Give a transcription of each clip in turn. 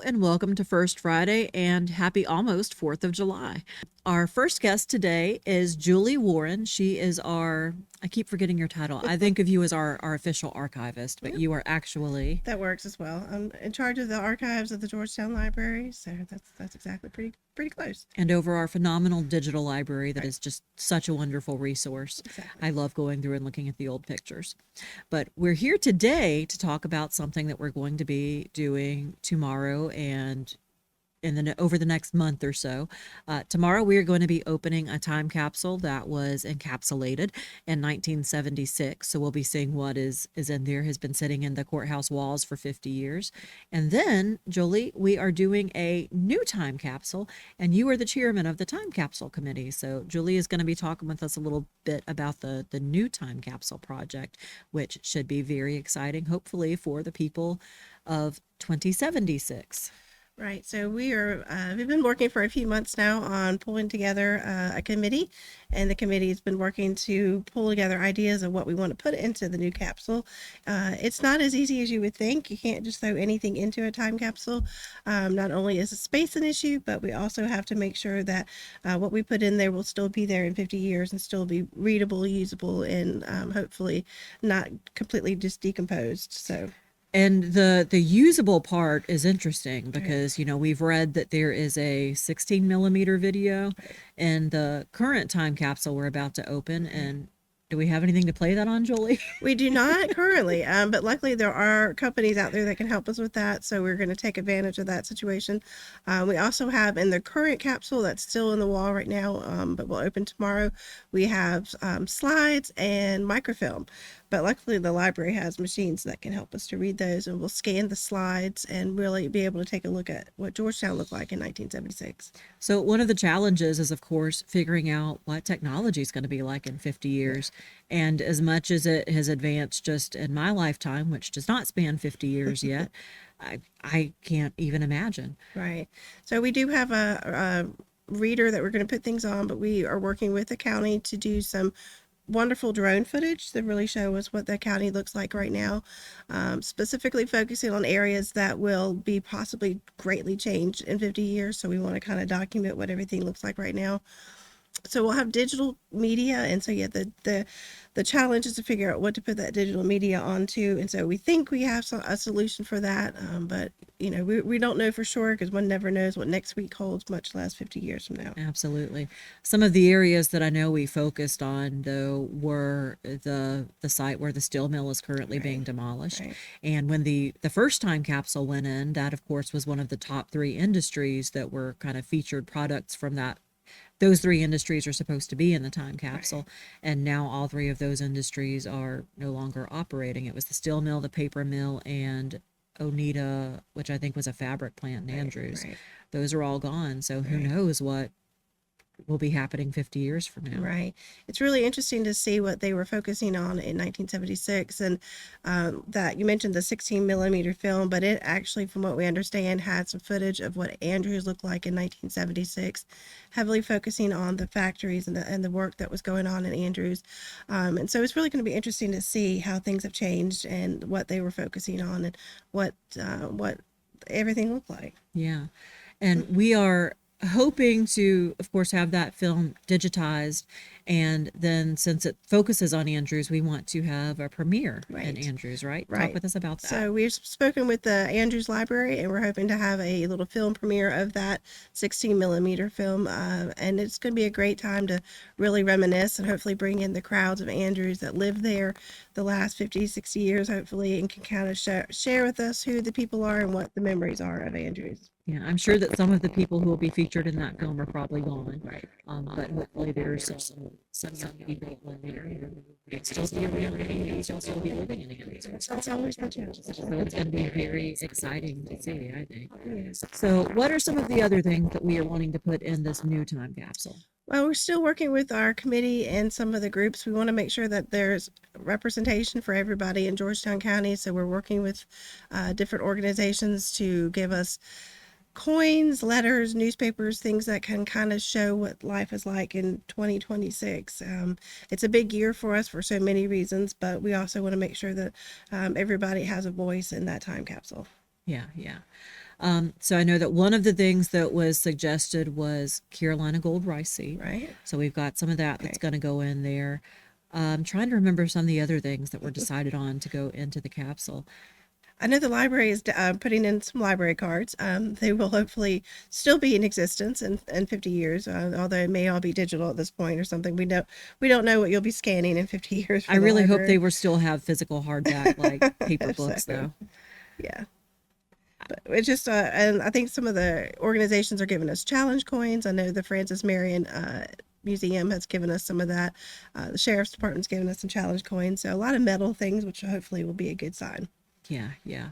and welcome to First Friday and happy almost 4th of July. Our first guest today is Julie Warren. She is I keep forgetting your title. I think of you as our official archivist, but you are actually. That works as well. I'm in charge of the archives of the Georgetown Library, so that's exactly pretty close. And over our phenomenal digital library that Right. is just such a wonderful resource. Exactly. I love going through and looking at the old pictures. But we're here today to talk about something that we're going to be doing tomorrow and over the next month or so. Tomorrow we are going to be opening a time capsule that was encapsulated in 1976. So we'll be seeing what is in there, has been sitting in the courthouse walls for 50 years. And then, Jolie, we are doing a new time capsule, and you are the chairman of the time capsule committee. So Julie is going to be talking with us a little bit about the new time capsule project, which should be very exciting, hopefully, for the people of 2076. Right. So we've been working for a few months now on pulling together a committee, and the committee has been working to pull together ideas of what we want to put into the new capsule. It's not as easy as you would think. You can't just throw anything into a time capsule. Not only is the space an issue, but we also have to make sure that what we put in there will still be there in 50 years and still be readable, usable, and hopefully not completely just decomposed. So. And the usable part is interesting because, we've read that there is a 16 millimeter video in the current time capsule we're about to open. And do we have anything to play that on, Jolie? We do not currently, but luckily there are companies out there that can help us with that. So we're going to take advantage of that situation. We also have in the current capsule that's still in the wall right now, but will open tomorrow. We have slides and microfilm. But luckily the library has machines that can help us to read those, and we'll scan the slides and really be able to take a look at what Georgetown looked like in 1976. So one of the challenges is, of course, figuring out what technology is going to be like in 50 years. And as much as it has advanced just in my lifetime, which does not span 50 years yet, I can't even imagine. Right. So we do have a reader that we're going to put things on, but we are working with the county to do some wonderful drone footage that really show us what the county looks like right now, specifically focusing on areas that will be possibly greatly changed in 50 years. So we want to kind of document what everything looks like right now. So we'll have digital media, and so the challenge is to figure out what to put that digital media onto, and so we think we have a solution for that, but we don't know for sure because one never knows what next week holds, much less 50 years from now. Absolutely. Some of the areas that I know we focused on, though, were the site where the steel mill is currently being demolished. Right. And when the first time capsule went in, that, of course, was one of the top 3 industries that were kind of featured products from that. Those 3 industries are supposed to be in the time capsule, Right. and now all 3 of those industries are no longer operating. It was the steel mill, the paper mill, and Oneida, which I think was a fabric plant in Andrews. Right. Those are all gone. So who Right. knows what will be happening 50 years from now. Right. It's really interesting to see what they were focusing on in 1976. And that you mentioned the 16 millimeter film, but it actually, from what we understand, had some footage of what Andrews looked like in 1976, heavily focusing on the factories and the work that was going on in Andrews. And so it's really going to be interesting to see how things have changed and what they were focusing on and what everything looked like. Yeah. And we are hoping to, of course, have that film digitized. And then since it focuses on Andrews, we want to have a premiere in Andrews, right? Right. Talk with us about that. So we've spoken with the Andrews Library, and we're hoping to have a little film premiere of that 16 millimeter film. And it's going to be a great time to really reminisce and hopefully bring in the crowds of Andrews that lived there the last 50, 60 years, hopefully, and can kind of share with us who the people are and what the memories are of Andrews. Yeah, I'm sure that some of the people who will be featured in that film are probably gone. Right. But hopefully there's some young people in there who still be around and still be living in Andrews. That's always my challenge. So it's going to be very exciting to see, I think. So what are some of the other things that we are wanting to put in this new time capsule? Well, we're still working with our committee and some of the groups. We want to make sure that there's representation for everybody in Georgetown County. So we're working with different organizations to give us coins, letters, newspapers, things that can kind of show what life is like in 2026. It's a big year for us for so many reasons, but we also want to make sure that everybody has a voice in that time capsule. Yeah, yeah. So I know that one of the things that was suggested was Carolina Gold Rice Seed. Right. So we've got some of that that's Okay. going to go in there. I'm trying to remember some of the other things that were decided on to go into the capsule. I know the library is putting in some library cards. They will hopefully still be in existence in 50 years, although it may all be digital at this point or something. We don't know what you'll be scanning in 50 years I for the really hope they library. will still have physical hardback like paper So, books, though. yeah. But it's just, and I think some of the organizations are giving us challenge coins. I know the Francis Marion Museum has given us some of that. The Sheriff's Department's given us some challenge coins. So a lot of metal things, which hopefully will be a good sign. Yeah, yeah.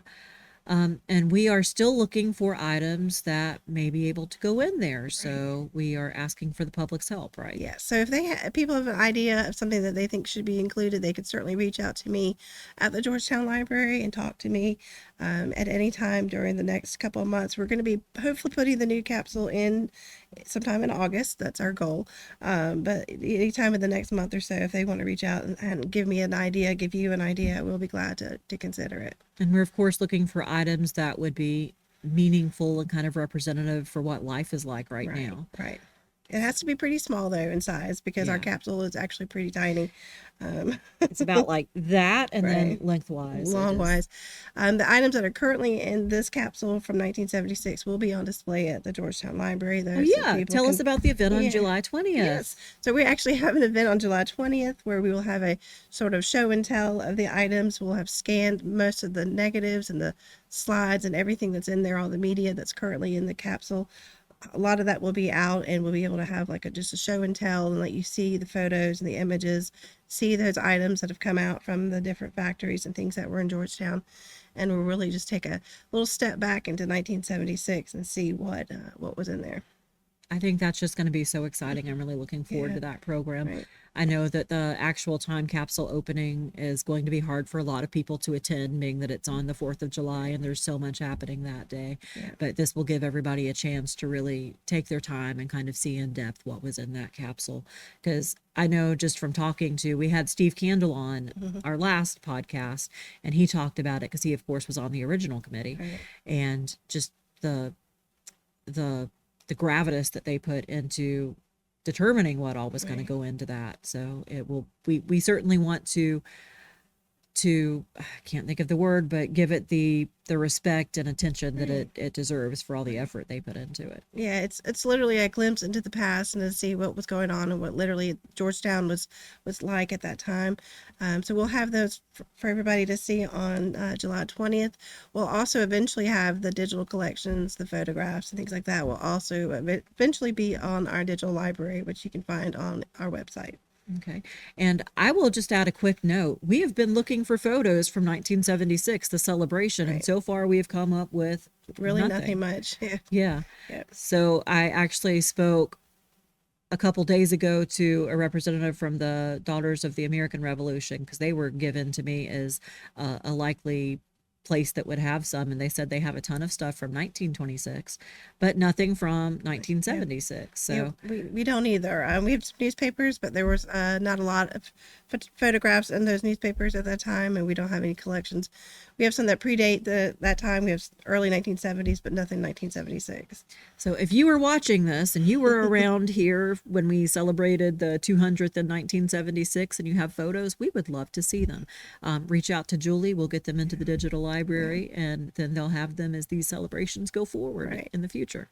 And we are still looking for items that may be able to go in there. So we are asking for the public's help, right? Yeah. So if people have an idea of something that they think should be included, they could certainly reach out to me at the Georgetown Library and talk to me at any time during the next couple of months. We're going to be hopefully putting the new capsule in sometime in August. That's our goal. But anytime in the next month or so, if they want to reach out and give me an idea, give you an idea, we'll be glad to consider it. And we're, of course, looking for items that would be meaningful and kind of representative for what life is like right now. Right. It has to be pretty small though in size because our Yeah. capsule is actually pretty tiny. It's about like that, and then Right. lengthwise. it Long is- wise. The items that are currently in this capsule from 1976 will be on display at the Georgetown Library. Though, Oh, so yeah. people Tell can- us about the event on Yeah. July 20th. Yes. So we actually have an event on July 20th where we will have a sort of show and tell of the items. We'll have scanned most of the negatives and the slides and everything that's in there, all the media that's currently in the capsule. A lot of that will be out, and we'll be able to have like just a show and tell and let you see the photos and the images, see those items that have come out from the different factories and things that were in Georgetown. And we'll really just take a little step back into 1976 and see what was in there. I think that's just going to be so exciting. I'm really looking forward Yeah. to that program. Right. I know that the actual time capsule opening is going to be hard for a lot of people to attend, being that it's on the 4th of July and there's so much happening that day. Yeah. But this will give everybody a chance to really take their time and kind of see in depth what was in that capsule. Because I know just from talking to, we had Steve Candle on our last podcast, and he talked about it because he, of course, was on the original committee. Right. And just the the gravitas that they put into determining what all was going to Right. go into that. So it will, we certainly want to I can't think of the word, but give it the respect and attention that it deserves for all the effort they put into it. Yeah, it's literally a glimpse into the past and to see what was going on and what literally Georgetown was like at that time. So we'll have those for everybody to see on July 20th. We'll also eventually have the digital collections, the photographs and things like that will also eventually be on our digital library, which you can find on our website. Okay. And I will just add a quick note. We have been looking for photos from 1976, the celebration, and Right. so far we have come up with Really nothing. nothing much. Yeah. Yeah. Yep. So I actually spoke a couple days ago to a representative from the Daughters of the American Revolution, because they were given to me as a likely place that would have some, and they said they have a ton of stuff from 1926 but nothing from 1976. So Yeah, we don't either. We have some newspapers, but there was not a lot of photographs in those newspapers at that time, and we don't have any collections. We have some that predate that time. We have early 1970s, but nothing 1976. So if you were watching this and you were around here when we celebrated the 200th in 1976 and you have photos, we would love to see them. Reach out to Julie. We'll get them into the digital library, and then they'll have them as these celebrations go forward Right. in the future.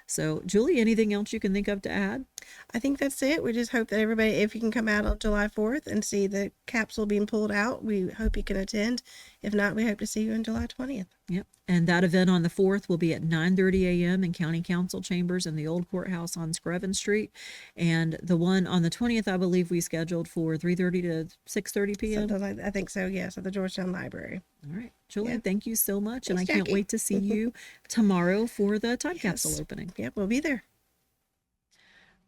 So, Julie, anything else you can think of to add? I think that's it. We just hope that everybody, if you can come out on July 4th and see the capsule being pulled out, we hope you can attend. If not, we hope to see you on July 20th. Yep. And that event on the 4th will be at 9:30 a.m. in County Council Chambers in the old courthouse on Screven Street. And the one on the 20th, I believe we scheduled for 3:30 to 6:30 p.m. Something like I think so. Yes, at the Georgetown Library. All right. Julie, Yeah. thank you so much. And I Thanks, can't Jackie. wait to see you tomorrow for the time Yes. capsule opening. Yep, we'll be there.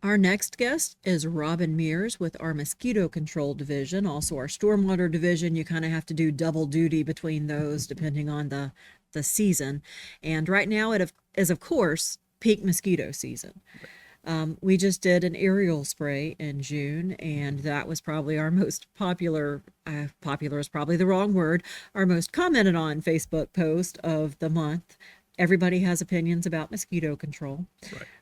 Our next guest is Roban Mears with our Mosquito Control Division, also our Stormwater Division. You kind of have to do double duty between those depending on the season. And right now it is, of course, peak mosquito season. We just did an aerial spray in June, and that was probably our most popular is probably the wrong word, our most commented on Facebook post of the month. everybody has opinions about mosquito control.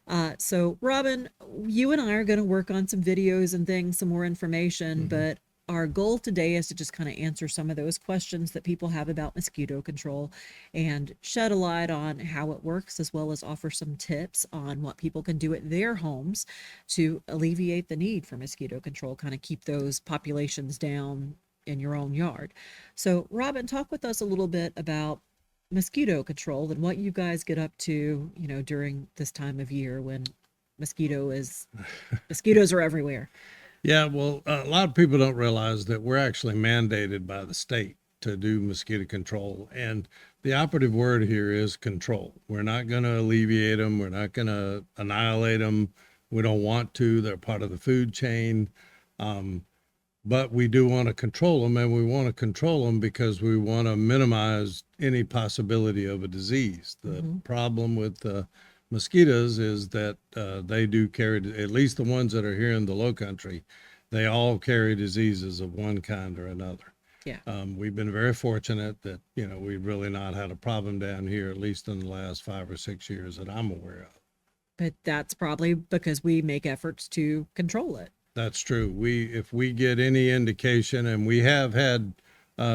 Right. So, Robin, you and I are going to work on some videos and things, some more information, but our goal today is to just kind of answer some of those questions that people have about mosquito control and shed a light on how it works, as well as offer some tips on what people can do at their homes to alleviate the need for mosquito control, kind of keep those populations down in your own yard. So, Robin, talk with us a little bit about mosquito control and what you guys get up to, during this time of year when mosquitoes are everywhere. Yeah, well, a lot of people don't realize that we're actually mandated by the state to do mosquito control. And the operative word here is control. We're not going to alleviate them. We're not going to annihilate them. We don't want to. They're part of the food chain. But we do want to control them, and we want to control them because we want to minimize any possibility of a disease. The problem with mosquitoes is that they do carry, at least the ones that are here in the low country, they all carry diseases of one kind or another. Yeah. We've been very fortunate that, we've really not had a problem down here, at least in the last 5 or 6 years that I'm aware of. But that's probably because we make efforts to control it. That's true. If we get any indication, and we have had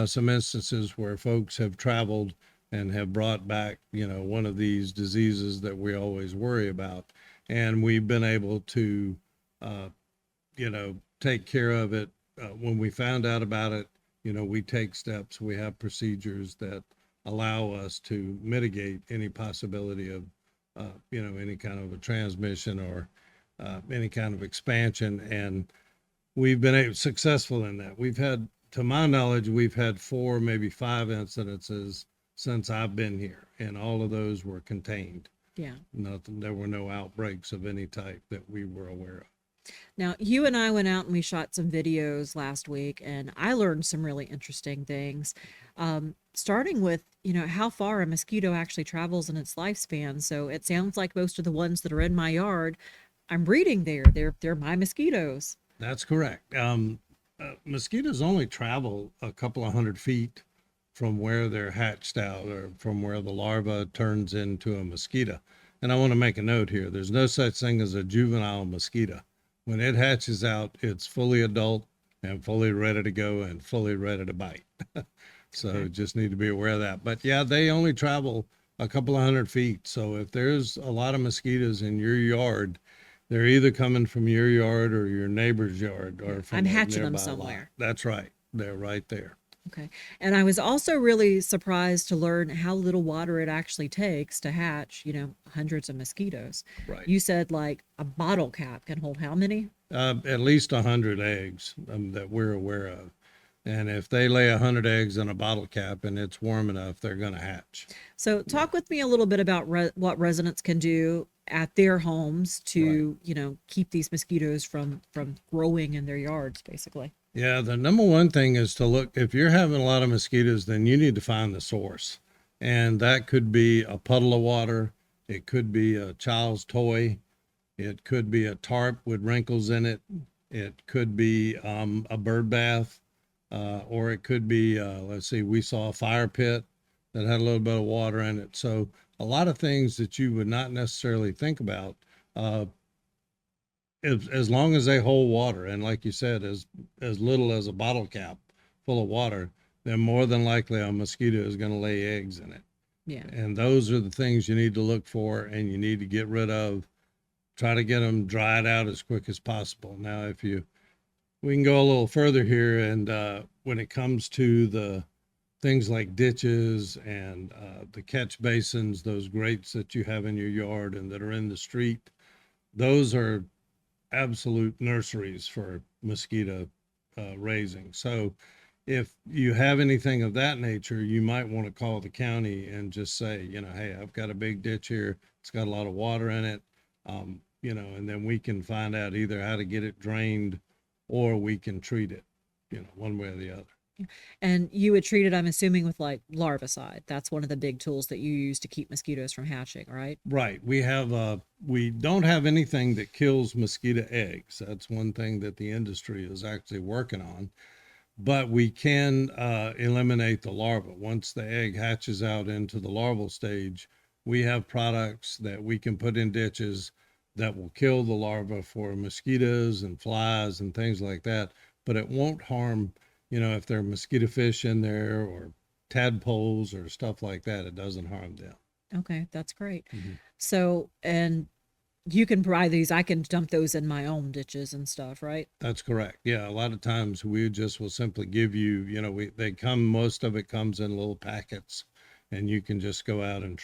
some instances where folks have traveled and have brought back, one of these diseases that we always worry about, and we've been able to, take care of it. When we found out about it, we take steps. We have procedures that allow us to mitigate any possibility of, any kind of a transmission or any kind of expansion, and we've been successful in that. To my knowledge, we've had 4, maybe 5 incidences since I've been here, and all of those were contained. Yeah. There were no outbreaks of any type that we were aware of. Now, you and I went out and we shot some videos last week, and I learned some really interesting things. Starting with, how far a mosquito actually travels in its lifespan. So it sounds like most of the ones that are in my yard, I'm breeding there. They're my mosquitoes. That's correct. Mosquitoes only travel a couple of 100 feet from where they're hatched out, or from where the larva turns into a mosquito. And I want to make a note here. There's no such thing as a juvenile mosquito. When it hatches out, it's fully adult and fully ready to go and fully ready to bite. So just need to be aware of that. But yeah, they only travel a couple of 100 feet. So if there's a lot of mosquitoes in your yard, they're either coming from your yard or your neighbor's yard, or from I'm a hatching them nearby somewhere. lot. That's right. They're right there. Okay. And I was also really surprised to learn how little water it actually takes to hatch, hundreds of mosquitoes. Right. You said like a bottle cap can hold how many? At least 100 eggs that we're aware of. And if they lay 100 eggs in a bottle cap and it's warm enough, they're going to hatch. So talk with me a little bit about what residents can do at their homes to, keep these mosquitoes from growing in their yards, basically. Yeah, the number one thing is to look, if you're having a lot of mosquitoes, then you need to find the source. And that could be a puddle of water. It could be a child's toy. It could be a tarp with wrinkles in it. It could be a bird bath. Or it could be, we saw a fire pit that had a little bit of water in it. So a lot of things that you would not necessarily think about, as long as they hold water, and like you said, as little as a bottle cap full of water, then more than likely a mosquito is going to lay eggs in it. Yeah. And those are the things you need to look for, and you need to get rid of. Try to get them dried out as quick as possible. Now, we can go a little further here, and when it comes to the things like ditches and the catch basins, those grates that you have in your yard and that are in the street, those are absolute nurseries for mosquito raising. So if you have anything of that nature, you might want to call the county and just say, hey, I've got a big ditch here. It's got a lot of water in it, and then we can find out either how to get it drained or we can treat it, one way or the other. And you would treat it, I'm assuming, with like larvicide. That's one of the big tools that you use to keep mosquitoes from hatching, right? Right. We don't have anything that kills mosquito eggs. That's one thing that the industry is actually working on. But we can eliminate the larva. Once the egg hatches out into the larval stage, we have products that we can put in ditches that will kill the larva for mosquitoes and flies and things like that, but it won't harm, if there are mosquito fish in there or tadpoles or stuff like that, it doesn't harm them. Okay, that's great. Mhm. So, and you can provide these, I can dump those in my own ditches and stuff, right? That's correct. Yeah, a lot of times we just will simply give you, they come, most of it comes in little packets, and you can just go out and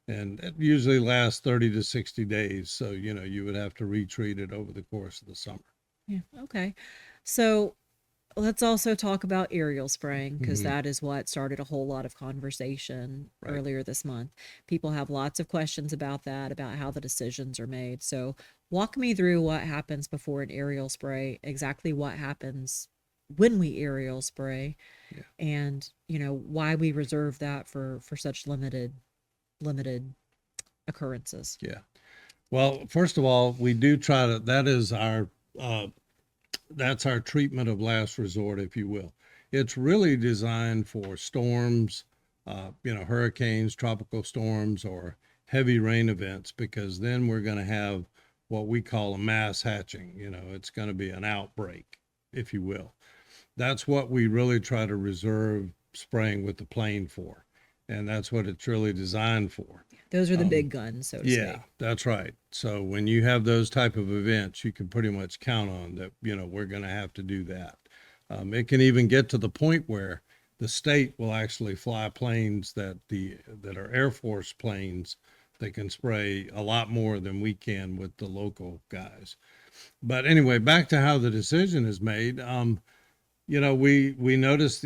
and it usually lasts 30 to 60 days. So, you would have to retreat it over the course of the summer. Yeah, okay. So let's also talk about aerial spraying because Mhm. that is what started a whole lot of conversation Right. earlier this month. People have lots of questions about that, about how the decisions are made. So walk me through what happens before an aerial spray, exactly what happens when we aerial spray, Yeah. and why we reserve that for such limited occurrences. Yeah. Well, first of all, we do try to, uh, that's our treatment of last resort, if you will. It's really designed for storms, hurricanes, tropical storms, or heavy rain events, because then we're going to have what we call a mass hatching. It's going to be an outbreak, if you will. That's what we really try to reserve spraying with the plane for. And that's what it's really designed for. Those are the Um, big guns, so to yeah, speak. that's right. So when you have those type of events, you can pretty much count on that, we're going to have to do that. It can even get to the point where the state will actually fly planes that are Air Force planes that can spray a lot more than we can with the local guys. But anyway, back to how the decision is made. We notice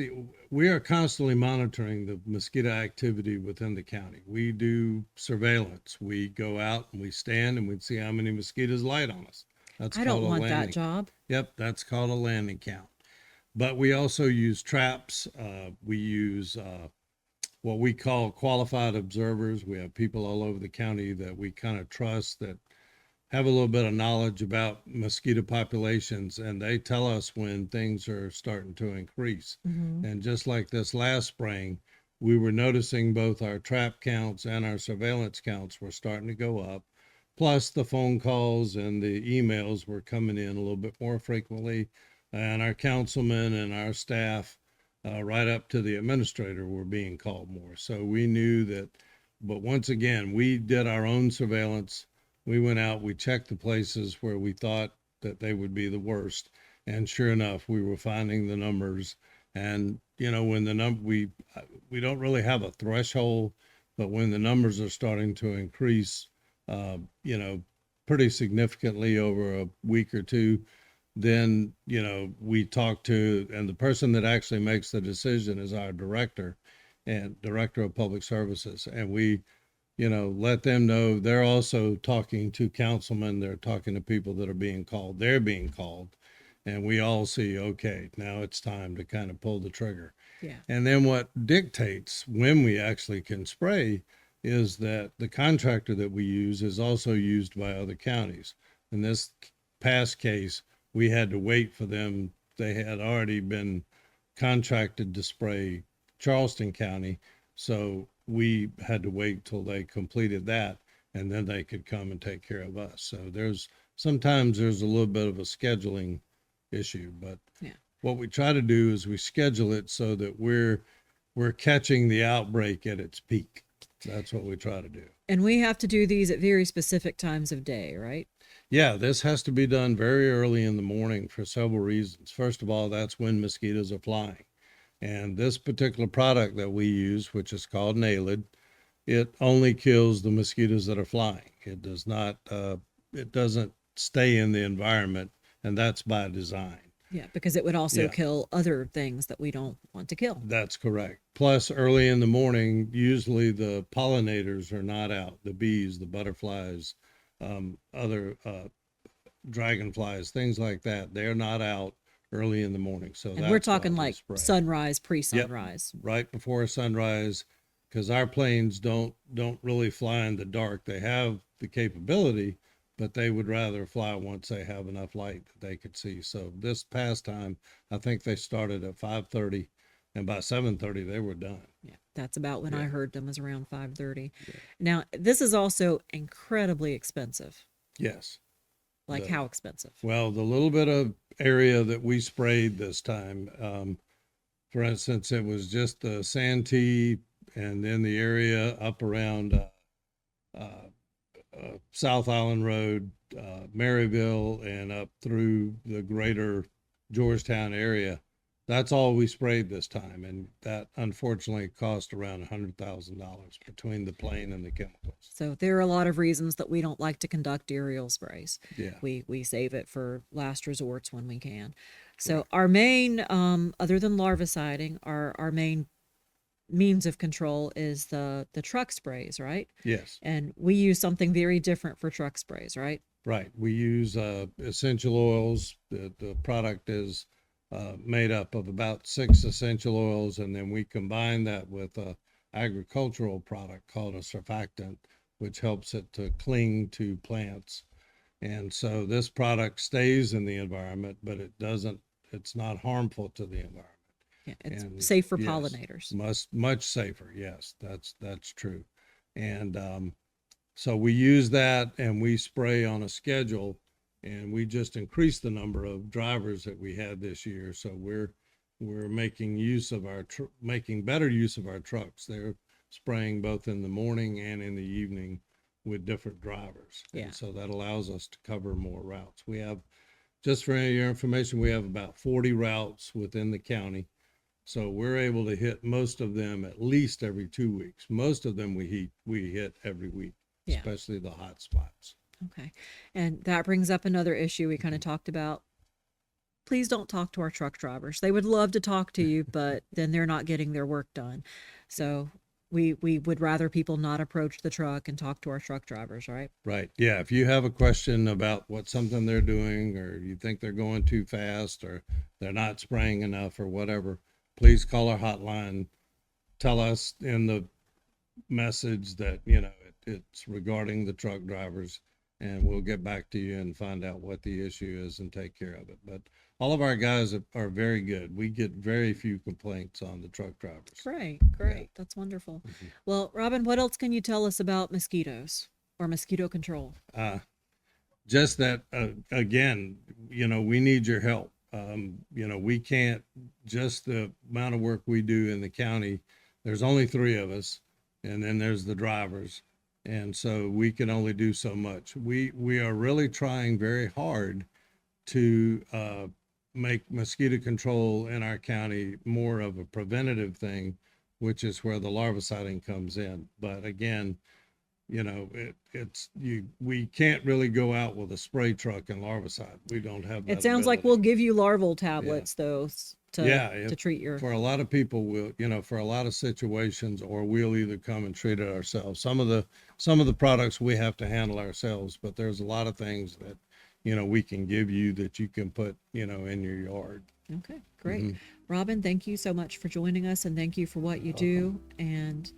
we are constantly monitoring the mosquito activity within the county. We do surveillance. We go out and we stand and we see how many mosquitoes light on us. That's I called don't a want that landing. job. Yep, that's called a landing count. But we also use traps. We use what we call qualified observers. We have people all over the county that we kind of trust that have a little bit of knowledge about mosquito populations, and they tell us when things are starting to increase. Hmm. And just like this last spring, we were noticing both our trap counts and our surveillance counts were starting to go up. Plus, the phone calls and the emails were coming in a little bit more frequently, and our councilmen and our staff, right up to the administrator, were being called more. So we knew that, but once again, we did our own surveillance. We went out, we checked the places where we thought that they would be the worst. And sure enough, we were finding the numbers. And, when we don't really have a threshold, but when the numbers are starting to increase, uh, you know, pretty significantly over a week or two, then, we talk to, and the person that actually makes the decision is our director and director of public services. And we, let them know they're also talking to councilmen. They're talking to people that are being called. They're being called. And we all see, okay, now it's time to kind of pull the trigger. Yeah. And then what dictates when we actually can spray is that the contractor that we use is also used by other counties. In this past case, we had to wait for them. They had already been contracted to spray Charleston County. So we had to wait till they completed that, and then they could come and take care of us. So sometimes there's a little bit of a scheduling issue, but Yeah. what we try to do is we schedule it so that we're catching the outbreak at its peak. That's what we try to do. And we have to do these at very specific times of day, right? Yeah, this has to be done very early in the morning for several reasons. First of all, that's when mosquitoes are flying. And this particular product that we use, which is called Nailed, it only kills the mosquitoes that are flying. It does not, it doesn't stay in the environment, and that's by design. Yeah, because it would also Yeah. kill other things that we don't want to kill. That's correct. Plus, early in the morning, usually the pollinators are not out. The bees, the butterflies, other dragonflies, things like that. They're not out early in the morning. So And we're that's why talking we like spray. sunrise, Yep, pre-sunrise. right before sunrise, because our planes don't really fly in the dark. They have the capability, but they would rather fly once they have enough light that they could see. So this past time, I think they started at 5:30 and by 7:30 they were done. Yeah, that's about when I Yeah. heard them, was around 5:30. Now, this is also incredibly expensive. Yes. Like The- how expensive? Well, the little bit of area that we sprayed this time, for instance, it was just the Santee and then the area up around South Island Road, Maryville, and up through the greater Georgetown area. That's all we sprayed this time, and that unfortunately cost around $100,000 between the plane and the chemicals. So there are a lot of reasons that we don't like to conduct aerial sprays. Yeah. We save it for last resorts when we can. So our main, other than larviciding, our main means of control is the truck sprays, right? Yes. And we use something very different for truck sprays, right? Right. We use essential oils. The product is made up of about 6 essential oils, and then we combine that with a agricultural product called a surfactant, which helps it to cling to plants. And so this product stays in the environment, but it's not harmful to the environment. Yeah, it's And safe for yes, pollinators. much safer. Yes, that's true. And so we use that and we spray on a schedule, and we just increased the number of drivers that we had this year. So we're making use of making better use of our trucks. They're spraying both in the morning and in the evening with different drivers. Yeah. And so that allows us to cover more routes. We have, just for your information, we have about 40 routes within the county. So we're able to hit most of them at least every 2 weeks. Most of them we hit every week, Yeah. especially the hot spots. Okay. And that brings up another issue we kind of talked about. Please don't talk to our truck drivers. They would love to talk to you, but then they're not getting their work done. So we would rather people not approach the truck and talk to our truck drivers, right? Right. Yeah. If you have a question about something they're doing, or you think they're going too fast, or they're not spraying enough, or whatever, please call our hotline. Tell us in the message that, it's regarding the truck drivers, and we'll get back to you and find out what the issue is and take care of it. But all of our guys are very good. We get very few complaints on the truck drivers. Great. That's wonderful. Well, Robin, what else can you tell us about mosquitoes or mosquito control? Just that, again, we need your help. We can't, just the amount of work we do in the county, there's only 3 of us, and then there's the drivers. And so we can only do so much. We are really trying very hard to make mosquito control in our county more of a preventative thing, which is where the larviciding comes in. But again, we can't really go out with a spray truck and larvicide. We don't have that It sounds like ability. we'll give you larval tablets though to treat your. For a lot of people, for a lot of situations, or we'll either come and treat it ourselves. Some of the products we have to handle ourselves, but there's a lot of things that we can give you that you can put in your yard. Okay, great. Robin, thank you so much for joining us, and thank you for what you do, and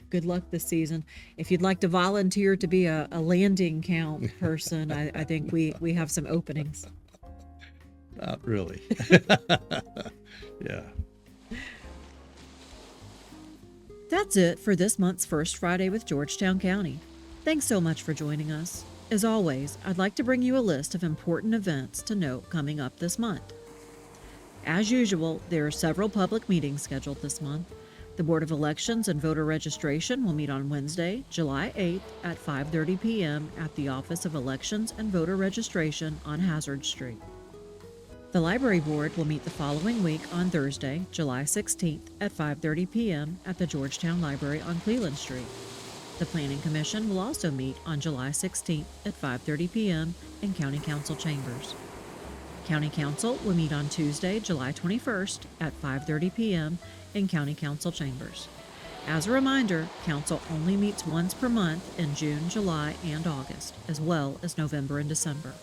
good luck this season. If you'd like to volunteer to be a landing count person, I think we have some openings. Not really. Yeah. That's it for this month's First Friday with Georgetown County. Thanks so much for joining us. As always, I'd like to bring you a list of important events to note coming up this month. As usual, there are several public meetings scheduled this month. The Board of Elections and Voter Registration will meet on Wednesday, July 8th at 5:30 p.m. at the Office of Elections and Voter Registration on Hazard Street. The Library Board will meet the following week on Thursday, July 16th at 5:30 p.m. at the Georgetown Library on Cleland Street. The Planning Commission will also meet on July 16th at 5:30 p.m. in County Council chambers. County Council will meet on Tuesday, July 21st at 5:30 p.m. in County Council chambers. As a reminder, Council only meets once per month in June, July, and August, as well as November and December.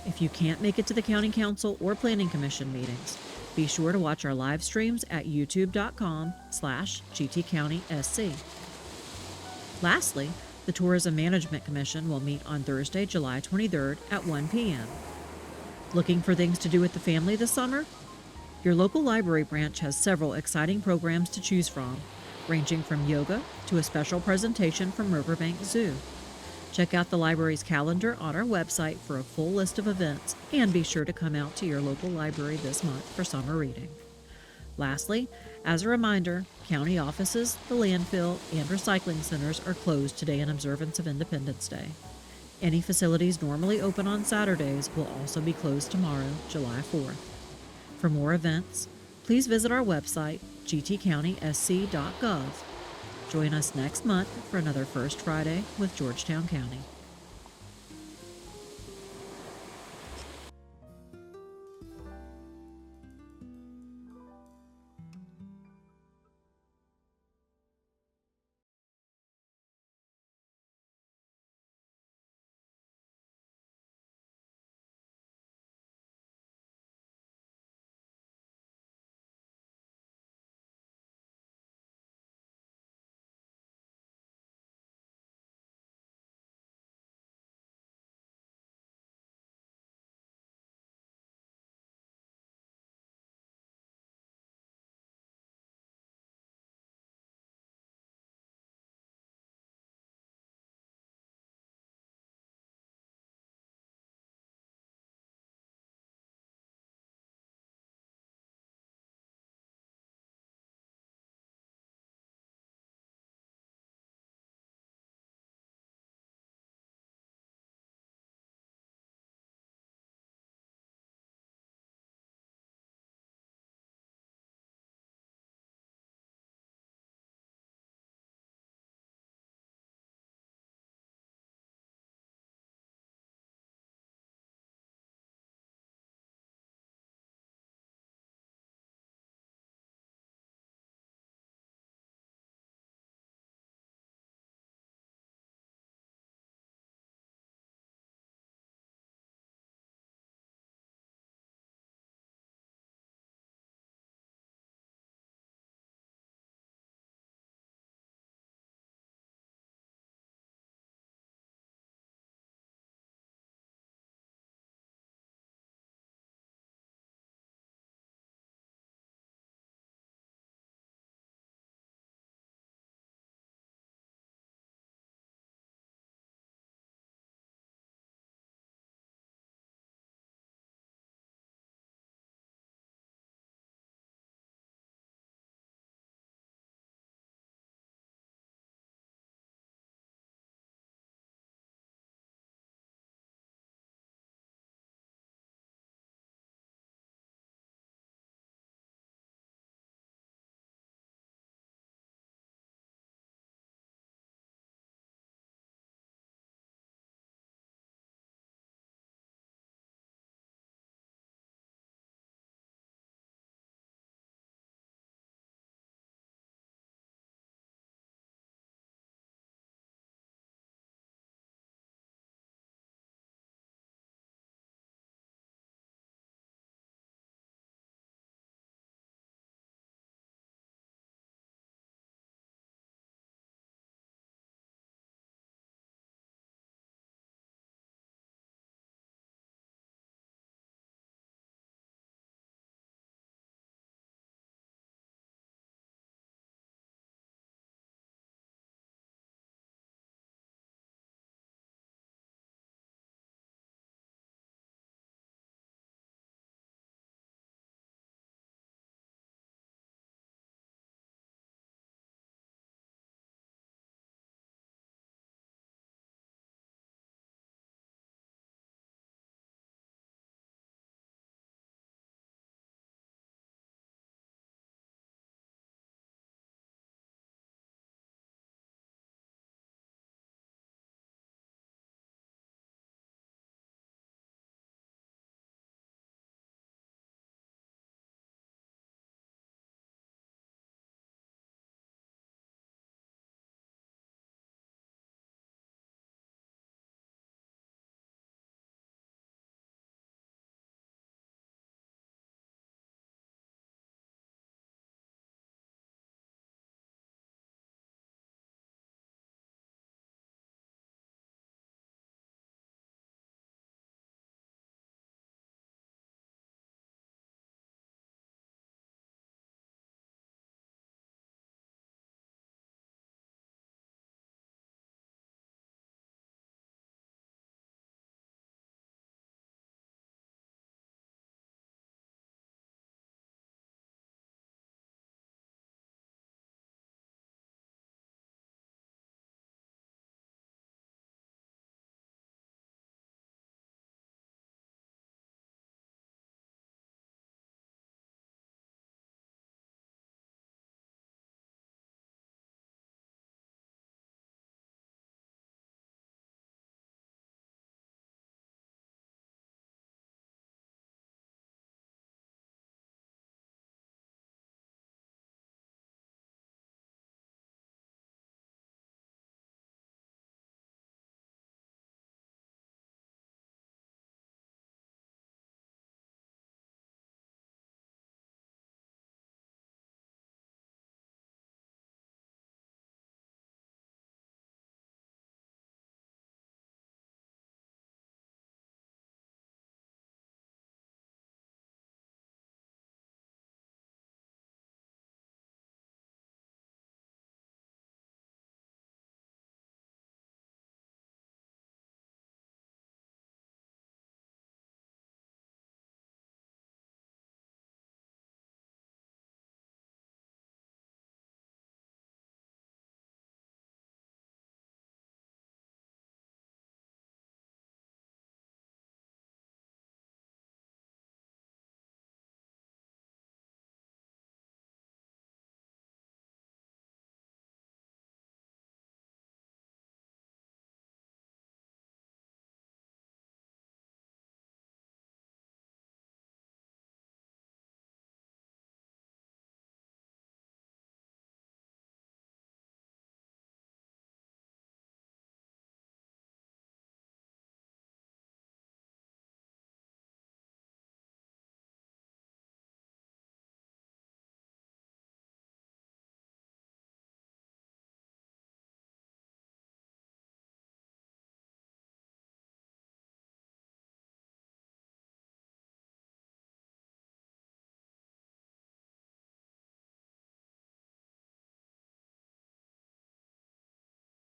If you can't make it to the County Council or Planning Commission meetings, be sure to watch our live streams at youtube.com/GTCountySC. Lastly, the Tourism Management Commission will meet on Thursday, July 23rd at 1 p.m. Looking for things to do with the family this summer? Your local library branch has several exciting programs to choose from, ranging from yoga to a special presentation from Riverbank Zoo. Check out the library's calendar on our website for a full list of events, and be sure to come out to your local library this month for summer reading. Lastly, as a reminder, county offices, the landfill, and recycling centers are closed today in observance of Independence Day. Any facilities normally open on Saturdays will also be closed tomorrow, July 4th. For more events, please visit our website, gtcountysc.gov. Join us next month for another First Friday with Georgetown County.